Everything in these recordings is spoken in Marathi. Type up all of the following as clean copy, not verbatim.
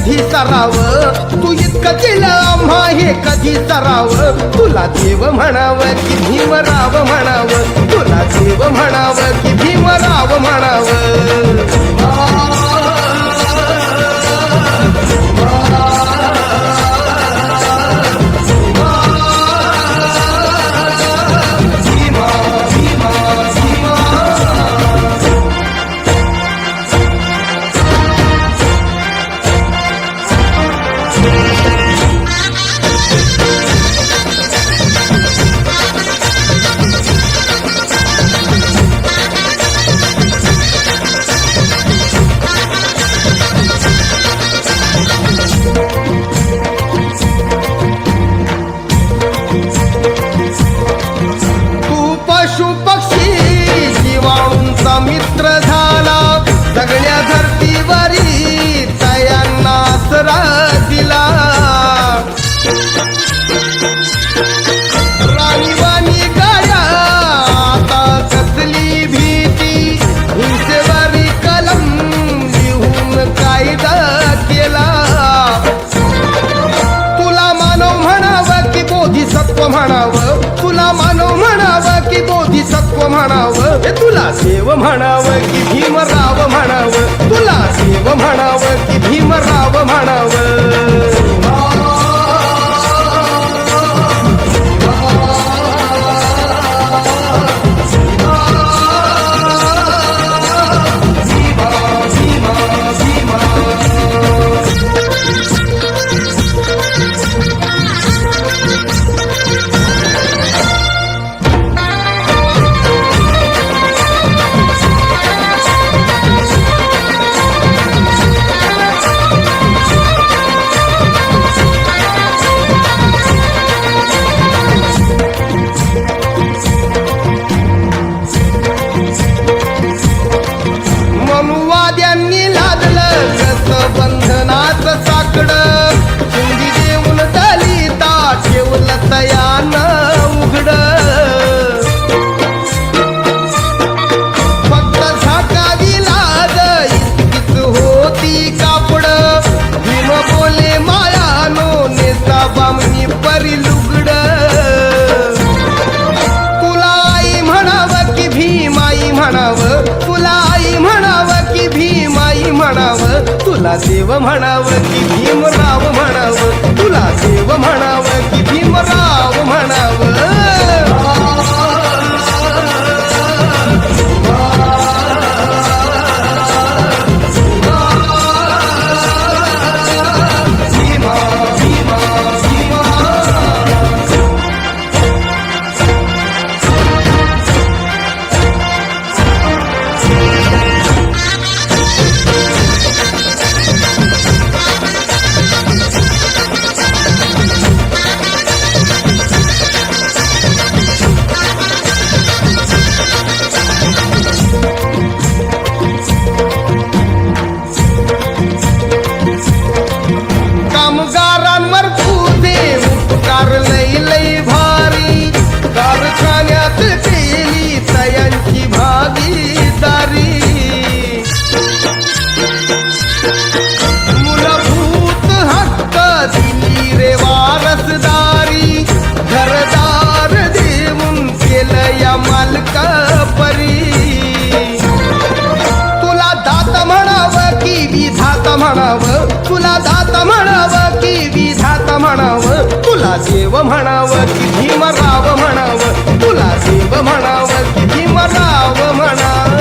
कधी सराव, तू इतकं केलं आम्हा हे कधी सराव. तुला देव म्हणावं की भीमराव म्हणावं, तुला देव म्हणावं की भीमराव म्हणावं. मित्र झाला सगळ्या धरतीवरी तयांना आसरा दिला. राणीवाणी गाया आता कसली भीती, हिंसेवरी कलम लिहून कायदा केला. तुला मानव म्हणावं की बोधिसत्व म्हणावं, तुला मानव म्हणावं की बोधिसत्व म्हणावं. तुला देव म्हणावं की भीमराव म्हणावं, तुला देव म्हणावं की भीमराव म्हणावं. मनुवाद्यांनी लादलं कसं बंधनाचं साकडं, चिंधी देऊन दलिता ठेवलं तयानं उघडं. फक्त झाकावी लाज इतकीच होती कापडं, भीम बोले मायानो नेता बामणी परी लुगडं. तुला आई म्हणावं की भीमाई म्हणावं, तुला आई म्हणावं की भीमाई म्हणावं. तुला देव म्हणावं की भीमराव म्हणावं, तुला देव म्हणावं की भीमराव म्हणावं. कामगारांवर तुझे उपकार लई लई भारी, कारखान्यात केली तयांची भागीदारी. मूलभूत हक्क दिली रे वारसदारी, घरदार देऊन केलं या मालका परी. तुला दात म्हणावं की विधात म्हणावं, तुला दात म्हणावं की विधात म्हणावं. तुला देव म्हणावं की भीमराव म्हणावं, तुला देव म्हणावं की भीमराव म्हणावं.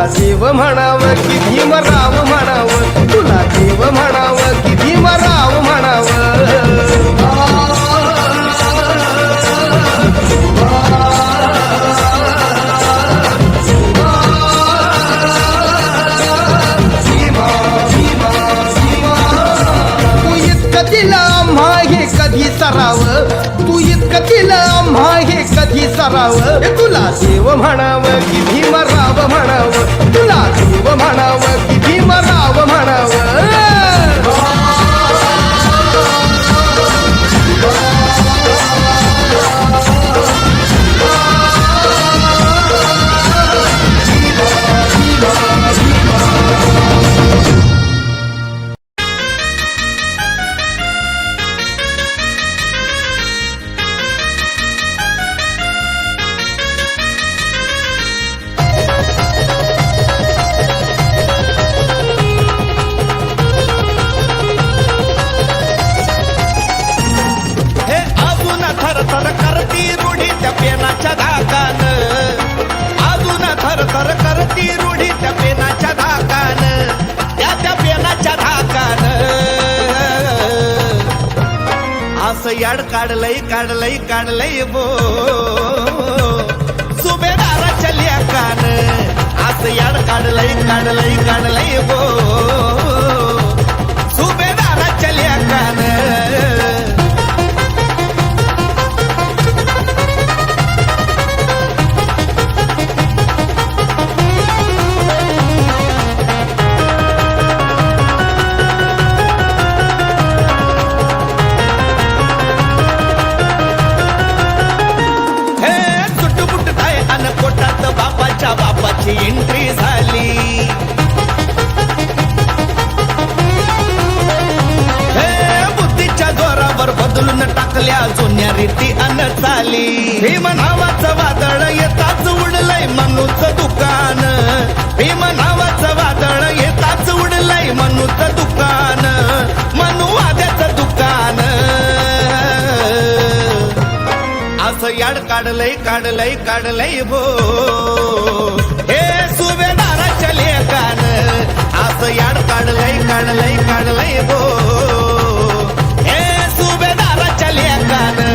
देव म्हणावं की भीमराव म्हणावं तुला देव म्हणावं की भीमराव म्हणावं कधी सराव तू इतकं दिलं आम्हा हे कधी सराव तुला देव म्हणावं की भीमराव म्हणावं तुला देव म्हणावं की भीमराव म्हणावं याड काढलंय बो सुभेदाराच्या लेकान असं याड काढलंय बो सुभेदाराच्या लेकान बापाची एंट्री झाली बुद्धीच्या जोरावर बदलून टाकल्या जुन्या रीती अन चाली भीम नावाचं वादळ येताच उडलंय मनूचं दुकान भीम नावाचं वादळ येताच उडलंय मनूचं दुकान मनुवाद्याचं दुकान असं याड काढलंय भो हे सुभेदाराच्या लेकान असं याड काढलंय भो हे सुभेदाराच्या लेकान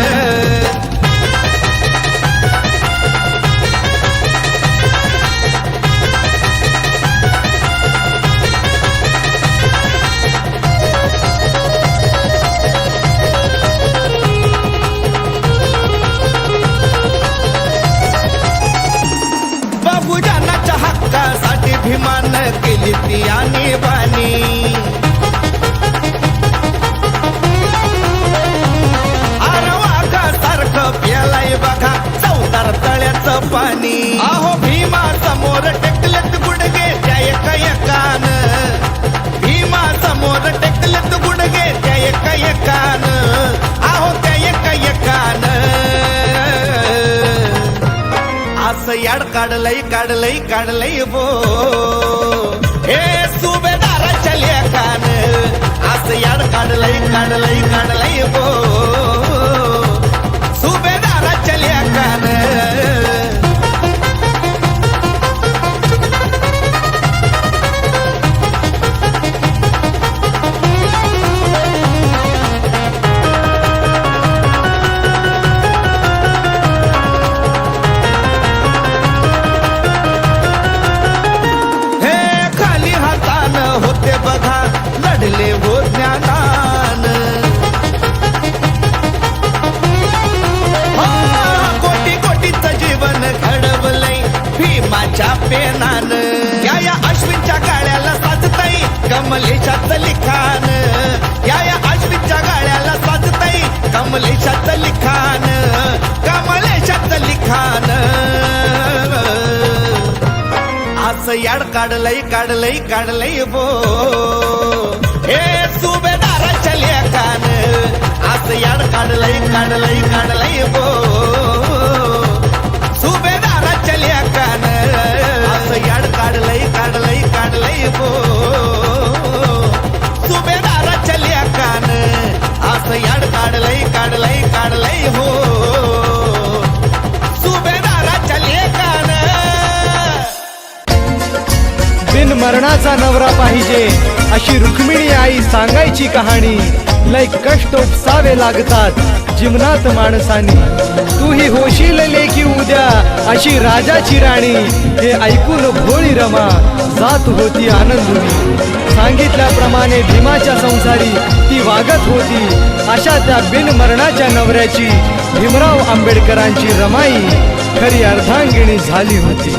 हक्कासाठी भीमान केली ती आणीबाणी वाघासारखं प्यालाय बघा चौदार तळ्याचं पाणी अहो भीमा समोर टेकलेत गुडगे त्या एकान भीमा समोर टेकलेत गुडगे त्या एकान अहो त्या एकान असं याड काढलंय बो हे सुभेदाराच्या लेकान असं याड काढलंय बो सुभेदाराच्या लेकान लढले हो ज्ञानान कोटीचं जीवन घडवलंय भीमाच्या पेनान या अश्विनच्या गाड्याला साजताई कमलेशाचं लिखाण या अश्विनच्या गाड्याला साजताई कमलेशाचं लिखाण असं याड काढलंय बो हे सुभेदाराच्या लेकान असं याड काढलंय बो सुभेदाराच्या लेकान असं याड काढलंय बो सुभेदाराच्या लेकान असं याड काढलंय हो सुभेदाराच्या लेकान मरणाचा नवरा पाहिजे अशी रुक्मिणी आई सांगायची कहाणी. लय कष्ट उपसावे लागतात जीवनात माणसानी. तूही होशील लेकी उद्या अशी राजाची राणी. हे ऐकून भोळी रमा जात होती आनंदुनी. सांगितल्याप्रमाणे भीमाच्या संसारी ती वागत होती. अशा त्या बिनमरणाच्या नवऱ्याची भीमराव आंबेडकरांची रमाई खरी अर्धांगिणी झाली होती.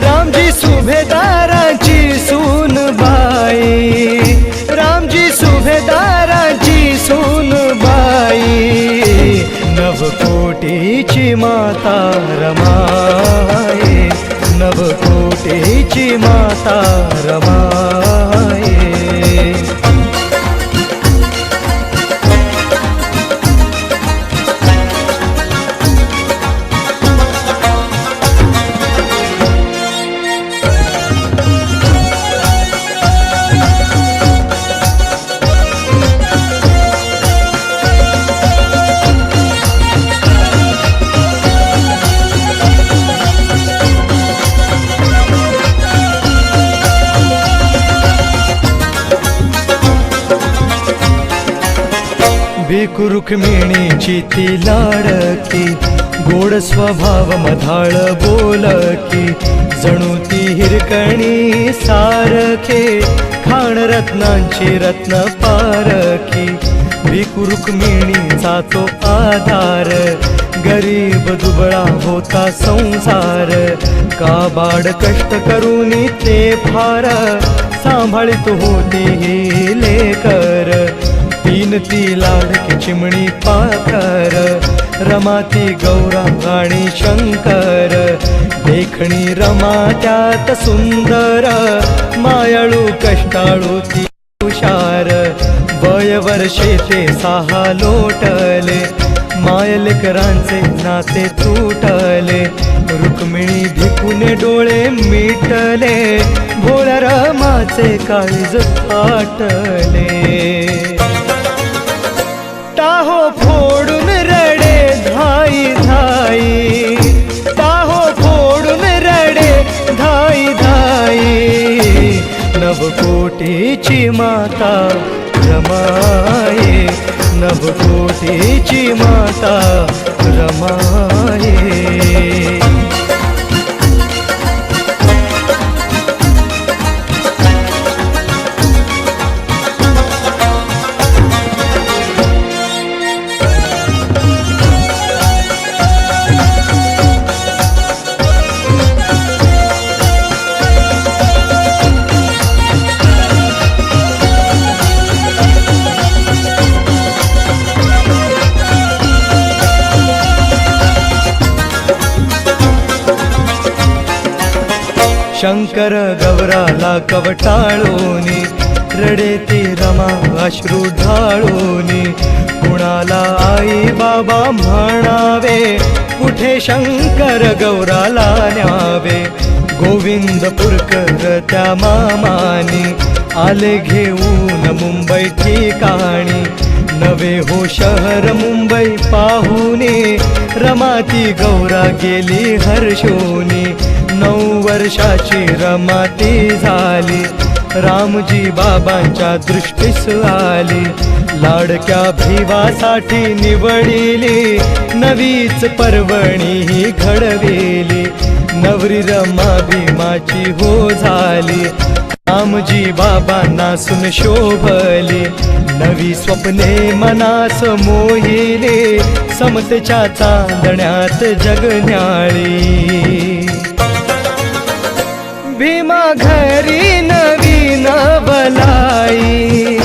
रामजी सुभेदाराची सूनबाई, रामजी सुभेदाराची सूनबाई, नवकोटीची माता रमाई, नवकोटीची माता रमाई. भिकू रुक्मिणीची ती लाडकी, गोड स्वभाव मधाळ बोलकी, जणू ती हिरकणी सारखे, खाण रत्नांची रत्न पारखी. भिकू रुक्मिणीचा तो आधार, गरीब दुबळा होता संसार, काबाड कष्ट करूनी ते फार, सांभाळीत होती ही लेकर. तीन ती लाडकी चिमणी पाखर, रमाती गौरा आणि शंकर, देखणी रमा त्यात सुंदर, मायाळू कष्टाळू ती हुशार. वय वर्षे ते 6 लोटले, मायलेकरांचे नाते तुटले, रुक्मिणी भिकूने डोळे मिटले, भोळ्या रमाचे काळीज फाटले. टाहो फोडून रडे धाई धाई, टाहो फोडून रडे धाई धाई, नवकोटीची माता रमाई, नवकोटीची माता रमाई. शंकर गौराला कवटाळोनी, रडे ती रमा अश्रू ढाळोनी. कुणाला आई बाबा म्हणावे, कुठे शंकर गौराला न्यावे. गोविंदपूरकर त्या मामानी, आले घेऊन मुंबई ठिकाणी. नवे हो शहर मुंबई पाहुने, रमाती गौरा गेली हर्षोनी. 9 वर्षाची रमाती झाली, रामजी बाबांच्या दृष्टीस आली. लाडक्या भिवासाठी निवडिली, नवीच पर्वणी ही घडविली. नवरी रमा भीमाची हो झाली, रामजी बाबांना सुन शोभली. नवी स्वप्ने मनास मोहिली, समतेच्या चांदण्यात जगन्याळी. भीमा घरी नवीन बलाई,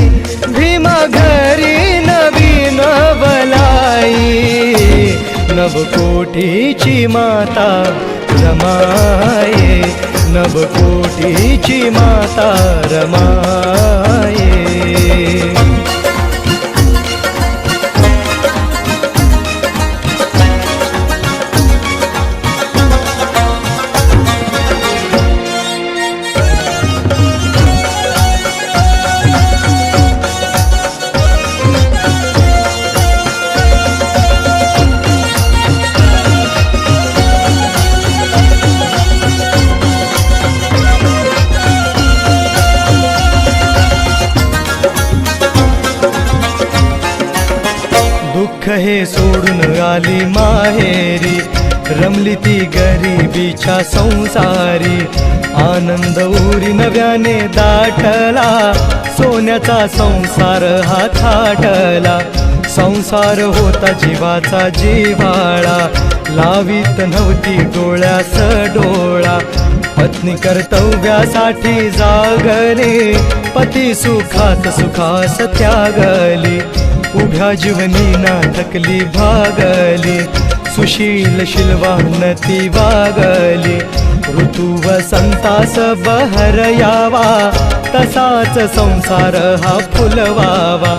भीमा घरी नवीन बलाई, नवकोटीची माता रमाई, नवकोटीची माता रमाई. दुःख हे सोडून आली माहेरी, रमली ती गरिबीच्या संसारी. आनंद उरी नव्याने दाटला, सोन्याचा संसार हा थाटला. संसार होता जीवाचा जिव्हाळा, लावीत नव्हती डोळ्यास डोळा. पत्नी कर्तव्यासाठी जागली, पती सुखात सुखास त्यागली. उभ्या जीवनीना थकली भागली, सुशील शिलवान ती वागली. ऋतू वसंतास बहर यावा, तसाच संसार हा फुलवावा.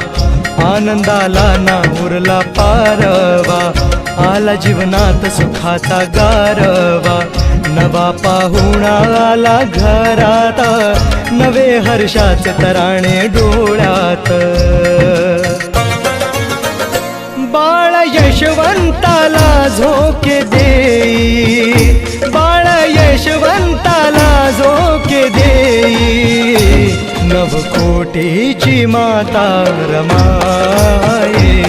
आनंदाला ना उरला पारवा, आला जीवनात सुखाचा गारवा. नवा पाहुणा आला घरात, नवे हर्षाचे तराणे डोळ्यात. बाळ यशवंताला झोके देई, बाळ यशवंताला झोके देई. नवकोटीची माता रमाये,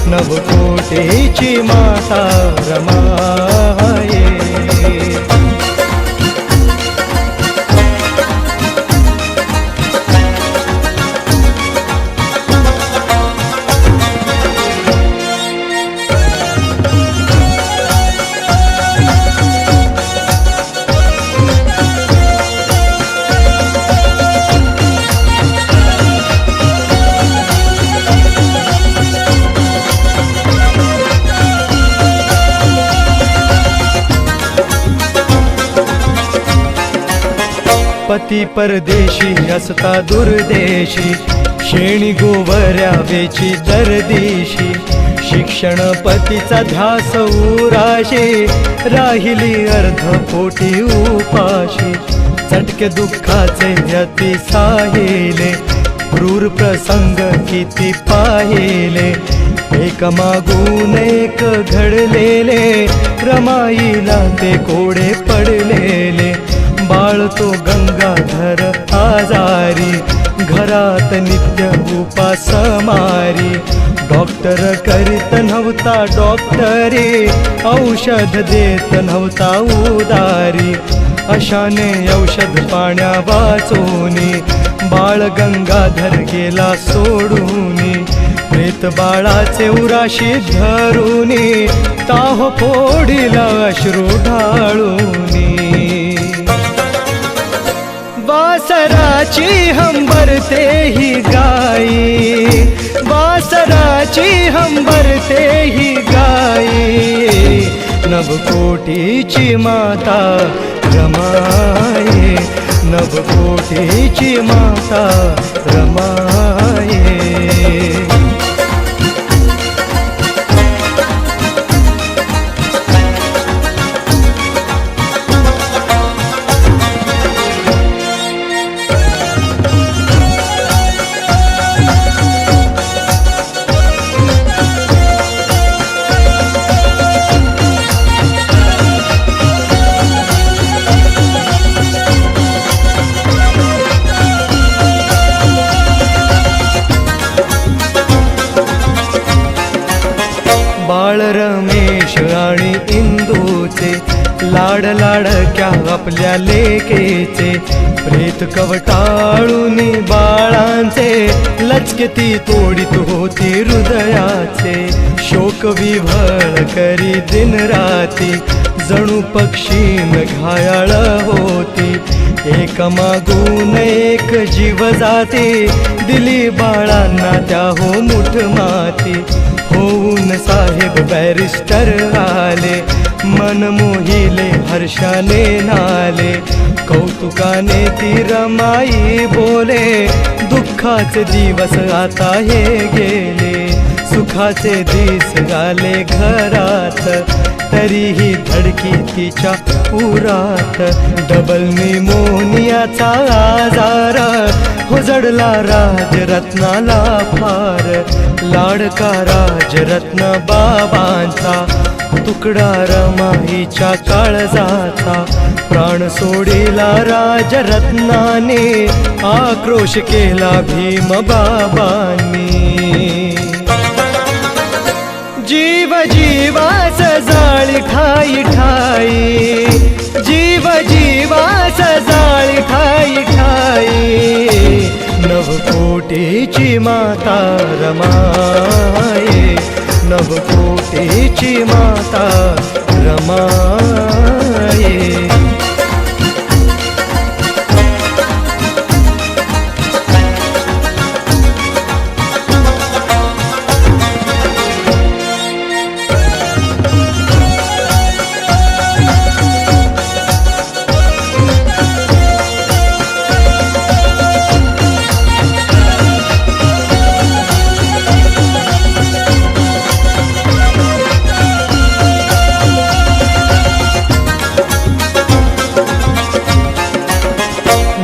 नवकोटीची माता रमाये. पती परदेशी असता दुर्देशी, शेणी गोवऱ्या वेची दरदिशी. शिक्षण पतीचा ध्यास उराशी, राहिली अर्धपोटी उपाशी. चटके दुःखाचे अति साहिले, क्रूर प्रसंग किती पाहिले. एक मागून एक घडलेले, रमाईला ते कोडे पडलेले. बाळ तो गंगाधर आजारी, घरात नित्य उपास मारी. डॉक्टर करीत नव्हता डॉक्टरी, औषध देत नव्हता उदारी. अशाने औषध पाण्या वाचूनी, बाळ गंगाधर गेला सोडूनी. प्रेत बाळाचे उराशी धरूनी, ताह फोडिला अश्रू ढाळूनी. वासराची हंबरते ही गाई, वासराची हंबरते ही गाई. नवकोटीची माता रमाये, नवकोटीची माता रमाये. बाळ रमेश आणि इंदूचे, लाड लाडक्या आपल्या लेकेचे. प्रेत कवटाळूनी बाळांचे, लचके ती तोडीत होती हृदयाचे. शोक विव्हळ करी दिन राती, जणू पक्षीन घायाळ होती. एक मागून एक जीव जाती, दिली बाळांना त्या हो मुठ माती. होऊन साहेब बॅरिस्टर आले, मन मोहिले हर्षाने नाले. कौतुकाने ती रमाई बोले, दुःखाचे दिवस आता हे गेले. सुखाचे दिस आले घरात, तरीही धडकी तिच्या उरात. डबल निमोनियाचा आजार, हो जडला राजरत्नाला फार. लाडका राजरत्न बाबांचा, तुकडा रमाईच्या काळजाचा. प्राण सोडिला राजरत्नाने, आक्रोश केला भीम बाबांनी. जीव जीवास जाळी ठाई ठाई, जीव जीवास जाळी ठाई ठाई, नवकोटीची माता रमाये, नवकोटीची माता रमाये.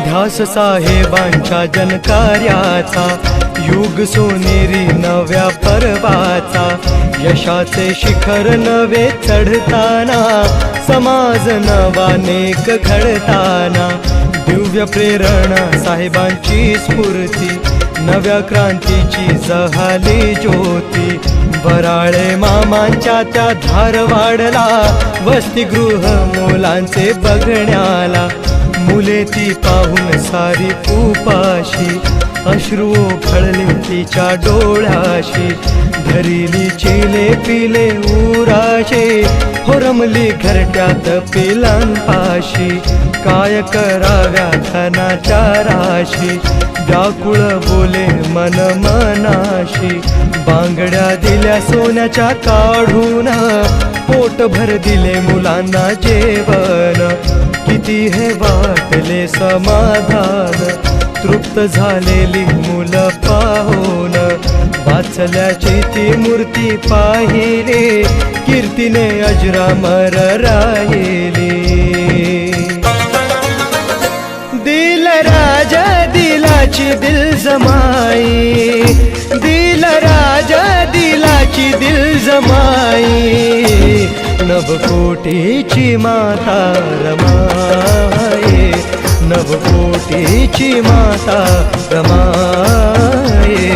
ध्यास साहेबांच्या जनकार्याचा, युग सोनेरी नव्या पर्वाचा, यशाचे शिखर नवे चढताना, समाज नवानेक घडताना, दिव्य प्रेरणा साहेबांची स्फूर्ती, नव्या क्रांतीची जहाली ज्योती, बराळे मामांच्या त्या धारवाडला, वसतिगृह मुलांचे बघण्याला, मुले ती पाहून सारी उपाशी, अश्रू खळले तिच्या डोळ्याशी, धरिली चिले पिले उराशे, होरमली घरट्यात पिलांपाशी, काय कराव्या धनाच्या राशी, व्याकुळ बोले मन मनाशी, बांगड्या दिल्या सोन्याच्या काढून, पोटभर दिले मुलांना जेवण, किती हे वाटले समाधान, तृप्त झालेली मुलं पाहून, वाचल्याची ती मूर्ती पाहिली, कीर्तीने अजरामर राहिली. दिल राजा दिलाची दिल जमाई, दिल राजा दिलाची दिल जमाई, नवकोटीची माता रमाये, नवकोटीची माता रमाये.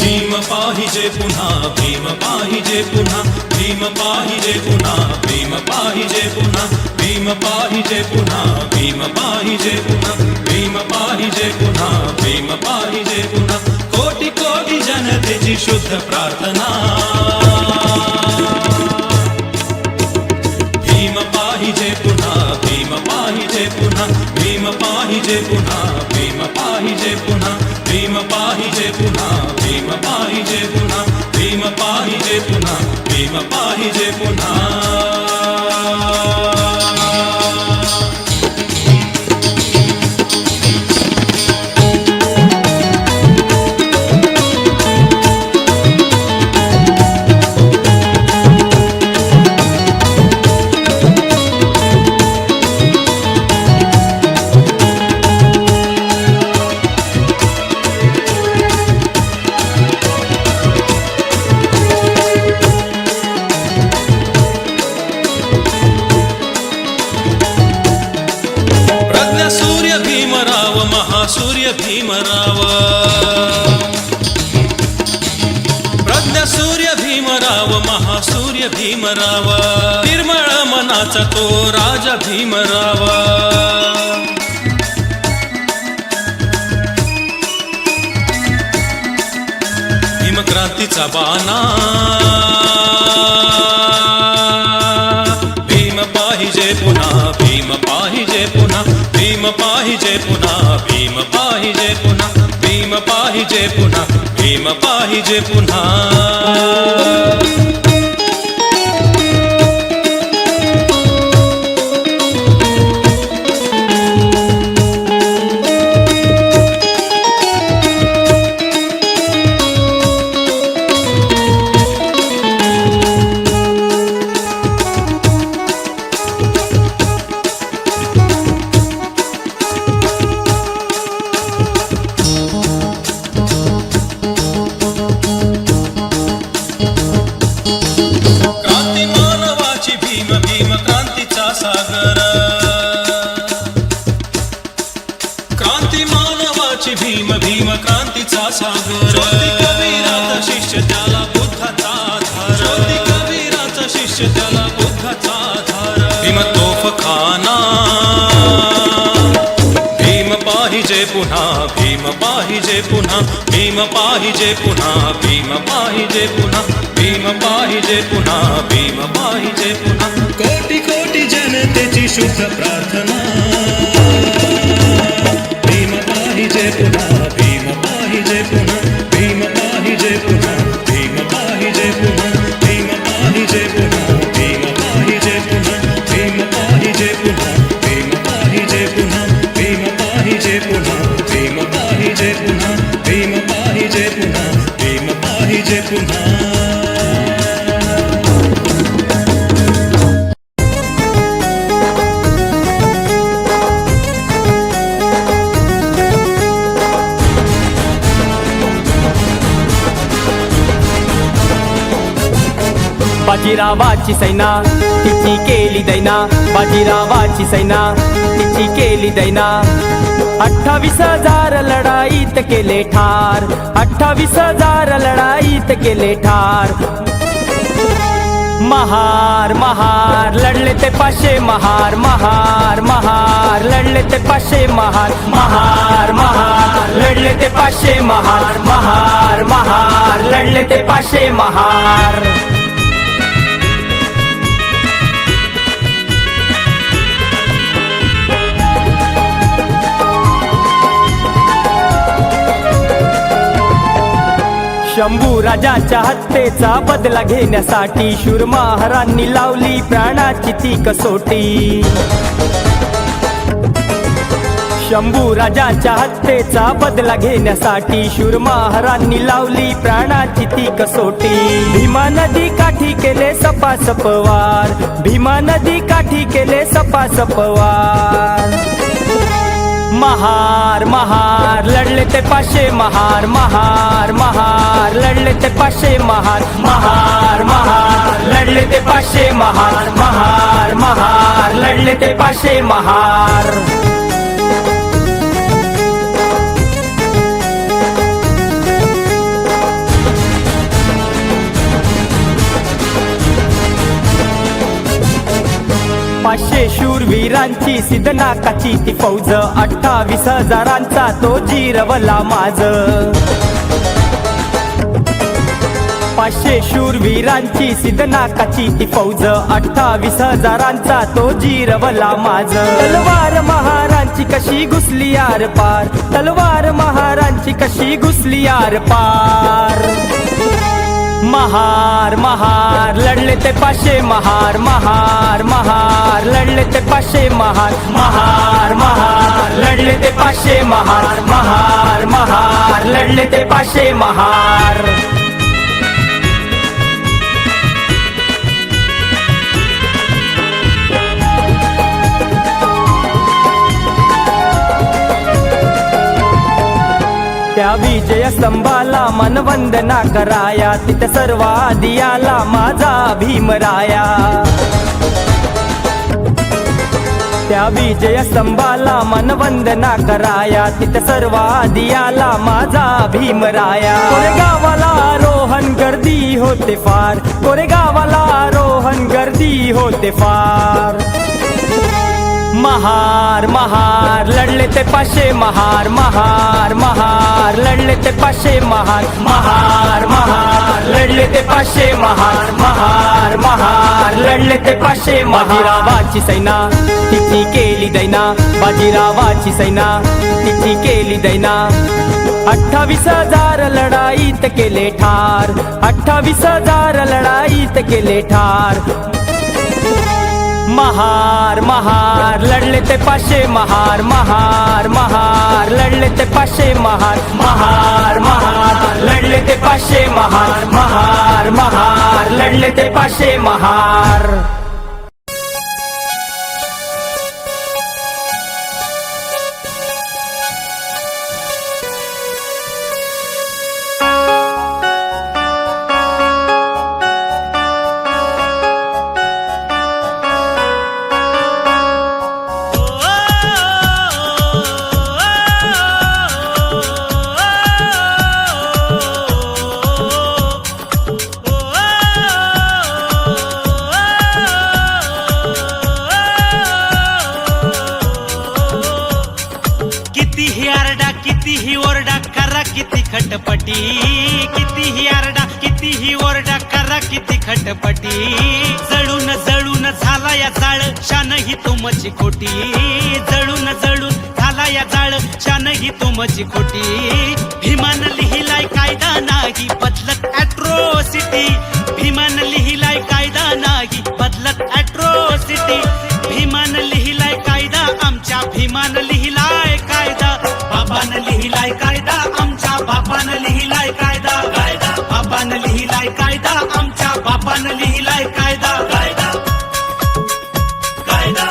भीम पाहिजे पुन्हा, भीम पाहिजे पुन्हा, भीम पाहिजे पुन्हा, भीम पाहिजे पुन्हा, भीम पाहिजे पुन्हा, भीम पाहिजे पुन्हा, कोटी कोटी जनतेची शुद्ध प्रार्थना. भीम पाहिजे पुन्हा, भीम पाहिजे पुन्हा, भीम पाहिजे पुन्हा, भीम पाहिजे पुन्हा, भीम पाहिजे पुन्हा, भीम पाहिजे पुन्हा, भीम पाहिजे पुन्हा, भीम पाहिजे पुन्हा. सूर्य भीमराव, प्रज्ञा सूर्य भीमराव, महासूर्य भीमराव, निर्मळ मनाचा तो राजा भीमराव. भीमक्रांतीचा बाणा, भीम पाहिजे पुन्हा, भीम पाहिजे पुन्हा, भीम पाहिजे पुन्हा, भीम पाहिजे पुन्हा, भीम पाहिजे पुन्हा, भीम पाहिजे पुन्हा. भक्तीचा सागर ज्योती कबीराचा शिष्य त्याला बुद्धाचा आधार ज्योती कबीराचा शिष्य त्याला बुद्धाचा आधार भीम तोफखाना भीम पाहिजे पुन्हा भीम पाहिजे पुन्हा भीम पाहिजे पुन्हा भीम पाहिजे पुन्हा भीम पाहिजे पुन्हा भीम पाहिजे पुन्हा कोटी कोटी जनतेची शुद्ध प्रार्थना भीम पाहिजे पुन्हा भीम पाहिजे पुन्हा भीम पाहिजे पुन्हा भीम पाहिजे पुन्हा भीम पाहिजे पुन्हा भीम पाहिजे पुन्हा भीम पाहिजे पुन्हा भीम पाहिजे पुन्हा भीम पाहिजे पुन्हा भीम पाहिजे पुन्हा भीम पाहिजे पुन्हा भीम पाहिजे पुन्हा बाजीरावाची सैना तिची केली दैना बाजीरावाची सैना तिची केली दैना 28,000 लढाईत केले ठार 28,000 लढाईत केले ठार महार महार लढले ते 500 महार महार महार लढले ते 500 महार महार महार लढले ते 500 महार महार महार लढले ते 500 महार शंभू राजाच्या हत्येचा बदला घेण्यासाठी शूर महारांनी लावली प्राणाची ती कसोटी शंभू राजाच्या हत्येचा बदला घेण्यासाठी शूर महारांनी लावली प्राणाची ती कसोटी भीमा नदी काठी केले सपासपवार भीमा नदी काठी केले सपासपवार महार महार लढले ते 500 महार महार महार लढले ते 500 महार महार महार लढले ते 500 महार महार महार लढले ते 500 महार पाचशे शूरवीरांची सिद्धनाकाची ती फौज 28,000 तो जिरवला माझ 500 शूरवीरांची सिद्धनाकाची ती फौज 28,000 तो जिरवला माझ तलवार महारांची कशी घुसली यार पार तलवार महारांची कशी घुसली यार पार महार महार लढले ते 500 महार महार महार लढले ते 500 महार महार महार लढले ते 500 महार महार महार लढले ते 500 महार त्या विजय स्तंभाला मनवंदना कराया तिथे सर्व आधी आला माझा भीमराया त्या विजय स्तंभाला मनवंदना कराया तिथे सर्व आधी आला माझा भीमराया कोरेगावाला रोहन गर्दी होते फार कोरेगावाला रोहन गर्दी होते फार महार महार लढले ते 500 महार महार महार लढले ते 500 महार महार महार लढले ते 500 महार महार महार लढले ते 500 बाजीरावाची सैना तिची केली दैना बाजीरावाची सैना तिची केली दैना 28,000 लढाईत केले ठार 28,000 लढाईत केले ठार महार महार लढले ते 500 महार महार महार लढले ते 500 महार महार महार लढले ते 500 महार महार महार लढले ते 500 महार खटपटी कितीही आरडा कितीही ओरडा करा किती खटपटी जळून जळून झाला या जाळ शान ही तुमची खोटी जळून जळून झाला या जाळ शान ही तुमची खोटी भीमान लिहिलाय कायदा नाही बदलत ॲट्रोसिटी भीमान लिहिलाय कायदा नाही बदलत ॲट्रोसिटी भीमान लिहिलाय कायदा आमच्या भीमान लिहिलाय कायदा बाबान लिहिलाय कायदा आमच्या बापान लिहिलाय कायदा कायदा बाबान लिहिलाय कायदा आमच्या बापान लिहिलाय कायदा कायदा कायदा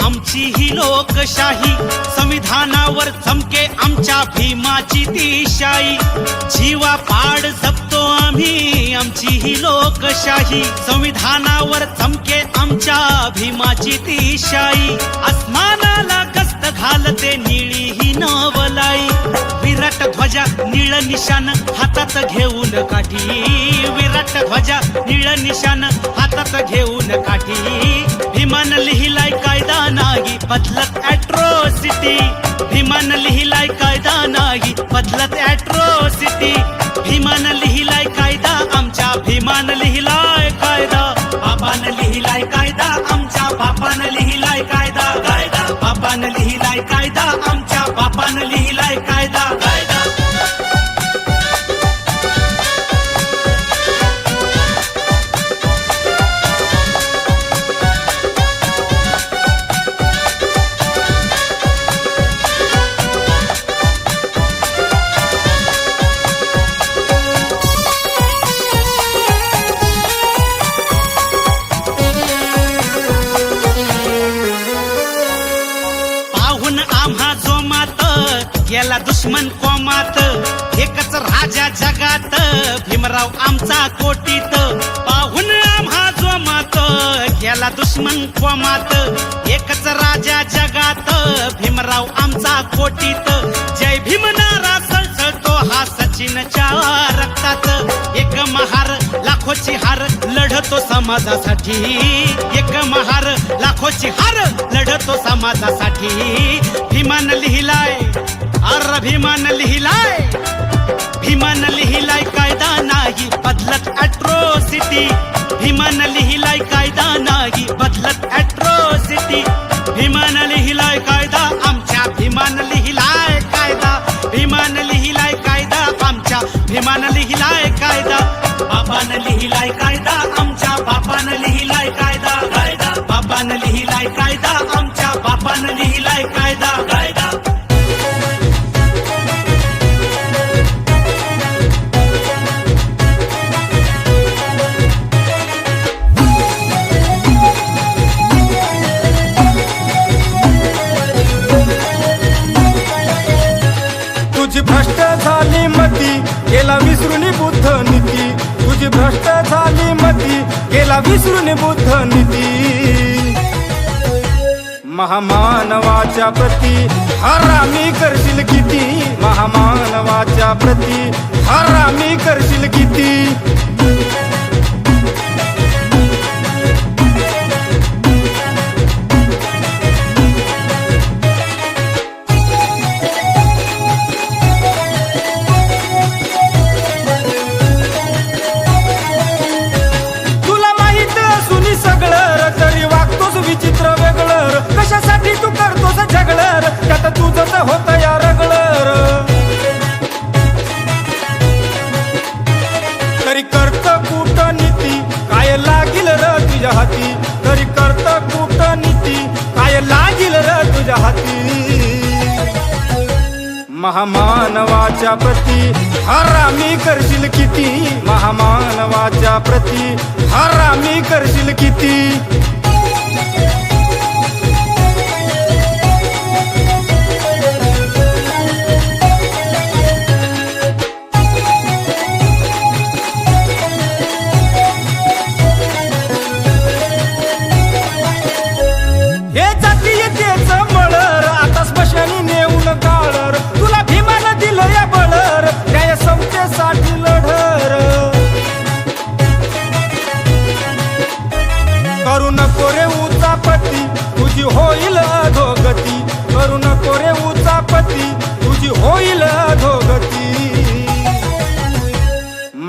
आमची ही लोकशाही संविधानावर चमके आमच्या भीमाची ती शाही जीवा पाड जपतो आम्ही आमची ही लोकशाही संविधानावर चमके आमच्या भीमाची ती शाही आसमानाला गस्त घालते निळी ही नवलाई विराट ध्वजा निळ निशान हातात घेऊन काठी विराट ध्वजा निळ निशान हातात घेऊन काठी भीमान लिहिलाय कायदा नाही बदलत ॲट्रोसिटी भीमान लिहिलाय कायदा नाही बदलत ॲट्रोसिटी भीमान लिहिलाय कायदा आमच्या भीमान लिहिलाय कायदा बाबान लिहिलाय कायदा आमच्या बापान लिहिलाय कायदा कायदा बाबान लिहिलाय कायदा आमच्या बापान लिहिलाय कायदा कायदा गेला दुश्मन कोमात एकच राजा जगात भीमराव आमचा कोटीत पाहून आम्हा जोमात गेला दुश्मन कोमात एकच राजा जगात भीमराव आमचा कोटीत जय भीम नारा सळसळतो हा सचिनच्या रक्तात एक महार लाखोची हार लढतो समाजासाठी एक महार लाखोची हार लढतो समाजासाठी भीमान लिहिलाय अर भीमान लिहिलाय भीमान लिहिलाय कायदा नाही बदलत ॲट्रोसिटी भीमान लिहिलाय कायदा नाही बदलत ॲट्रोसिटी भीमान लिहिलाय कायदा आमच्या भीमान लिहिलाय कायदा भीमान लिहिलाय कायदा आमच्या भीमान लिहिलाय कायदा बाबान लिहिलाय कायदा आमच्या बापान लिहिलाय कायदा कायदा बाबान लिहिलाय कायदा आमच्या बापान लिहिलाय कायदा कायदा तुझी भ्रष्ट झाली मती गेला विसरून बुद्ध नीती तुझी भ्रष्ट झाली मती गेला विसरून बुद्ध नीती महामानवाच्या प्रती हरामी करशील किती महामानवाच्या प्रती हरामी करशील किती विचित्र वेगळं कशासाठी तू करतोस झगडर त्यात तुझंच होत या रगळर तरी करत कूटनीती काय लागील र तुझ्या हाती तरी करत कूटनीती काय लागील र तुझ्या हाती महामानवाच्या प्रती हरामी करशील किती महामानवाच्या प्रती हरामी करशील किती करू नको रे उचापती तुझी होईल अधोगती करू नको रे उचापती तुझी होईल अधोगती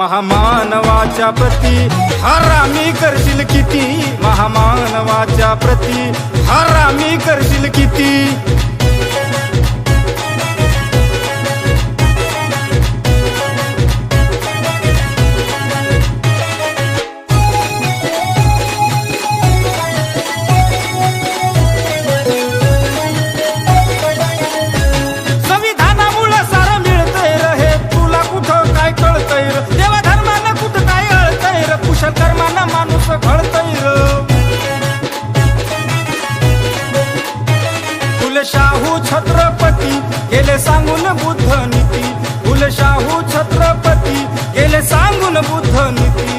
महामानवाच्या प्रती हरामी करशील किती महामानवाच्या प्रती हरामी करशील किती संविधानामुळे सारं मिळतंय र हे तुला कुठं काय कळतंय र देवा धर्मानं कुठं काय अळतंय र कुशल कर्मानं माणूस घडतंय र फुले शाहू छत्रपती गेले सांगून बुद्ध नीती फुले शाहू छत्रपती गेले सांगून बुद्ध नीती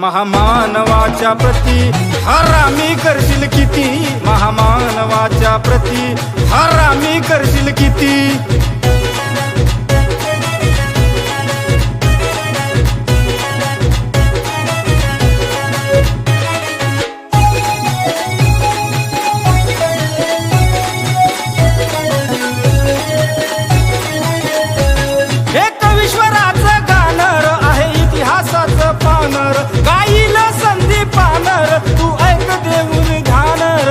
महामानवाच्या प्रती हरामी करशील किती महामानवाच्या प्रती हरामी करशील किती एक विश्वराचं गाणर आहे इतिहासाचं पानर गाईल संधी पानर तू ऐक देऊन ध्यानर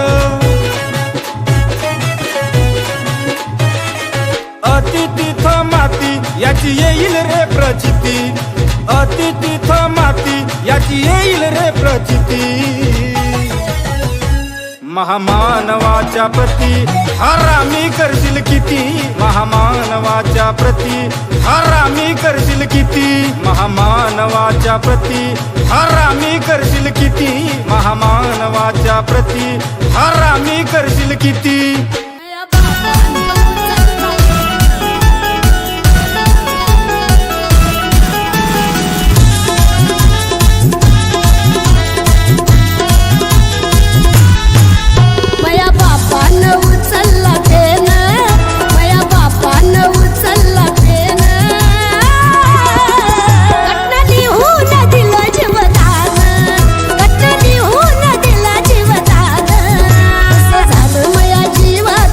अति तिथ माती याची येईल रे प्रचिती अति तिथ माती याची येईल रे प्रचिती महामानवाच्या प्रती हरामी करशील किती महामानवाच्या प्रती हरामी करशील किती महामानवाच्या प्रती हरामी करशील किती महामानवाच्या प्रती हरामी करशील किती मया बापानं उचलला पेन मया बापानं उचलला पेन घटना लिहून दिलं जीवदान घटना लिहून दिलं जीवदान असं झालं मया जीवात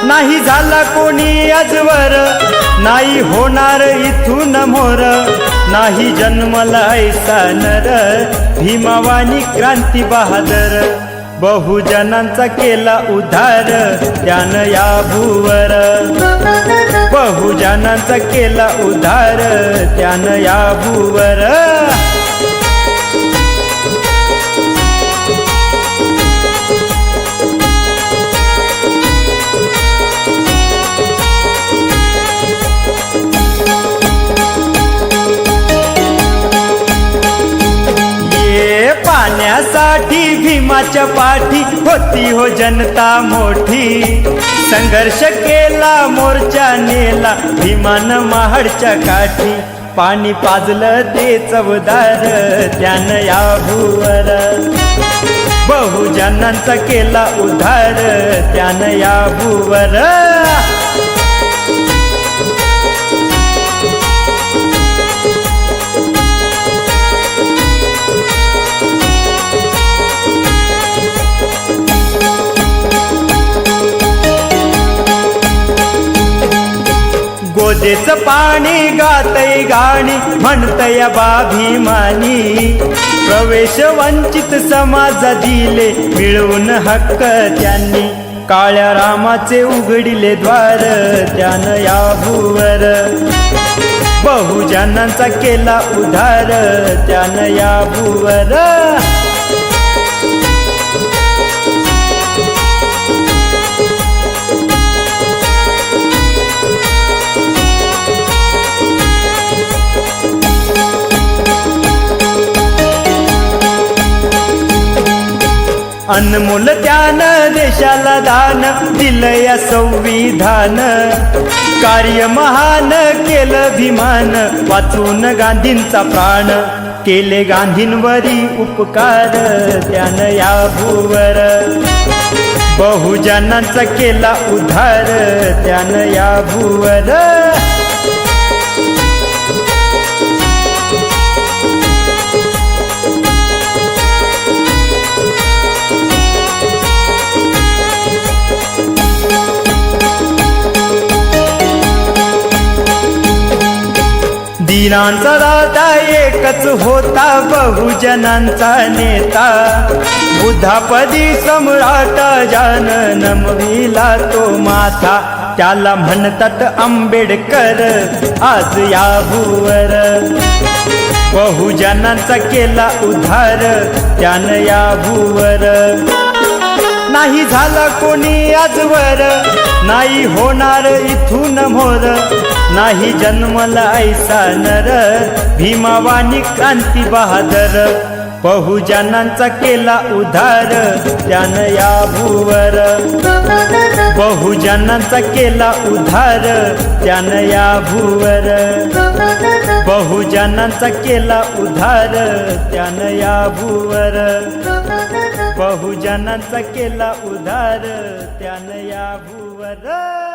नाही झाला कोणी आजवर, नाही होणार इथून मोर, नाही जन्मला ऐसा नर, भीमावानी क्रांती बहादर. बहुजनांचा केला उद्धार त्यानं या भूवर, बहुजनांचा केला उद्धार त्यानं या भूवर. पाण्यासाठी भीमाच्या पाठी होती हो जनता मोठी, संघर्ष केला मोर्चा नेला भीमानं महाडच्या काठी. पाणी पाजलं ते चवदार त्यानं या भूवर, बहुजनांचा केला उद्धार त्यानं या भूवर. गोदेच पाणी गातय गाणी म्हणतय बा भीमानी, प्रवेश वंचित समाज दिले मिळवून हक्क त्यांनी. काळ्या रामाचे उघडिले द्वार त्यानं या भूवर, बहुजनांचा केला उद्धार त्यानं या भूवर. अनमोल त्यानं देशाला दान दिलंय संविधान, कार्य महान केलं भीमान वाचून गांधींचा प्राण. केले गांधींवरी उपकार त्यानं या भूवर, बहुजनांचा केला उद्धार त्यानं या भूवर. दीनांचा दाता एकच होता बहुजनांचा नेता, बुद्धापदी सम्राट ज्यानं नमविला तो माथा. त्याला म्हणतात आंबेडकर आज या भूवर, बहुजनांचा केला उद्धार त्यानं या भूवर. नाही झाला कोणी आजवर, नाही होणार इथून मोर, नाही जन्मला ऐसा नर, भीमावानी क्रांती बहादर. बहुजनांचा केला उद्धार त्यानं या भूवर, बहुजनांचा केला उद्धार त्यानं या भूवर, बहुजनांचा केला उद्धार त्यानं या भूवर, बहुजनांचा केला उद्धार त्यानं या भूवर.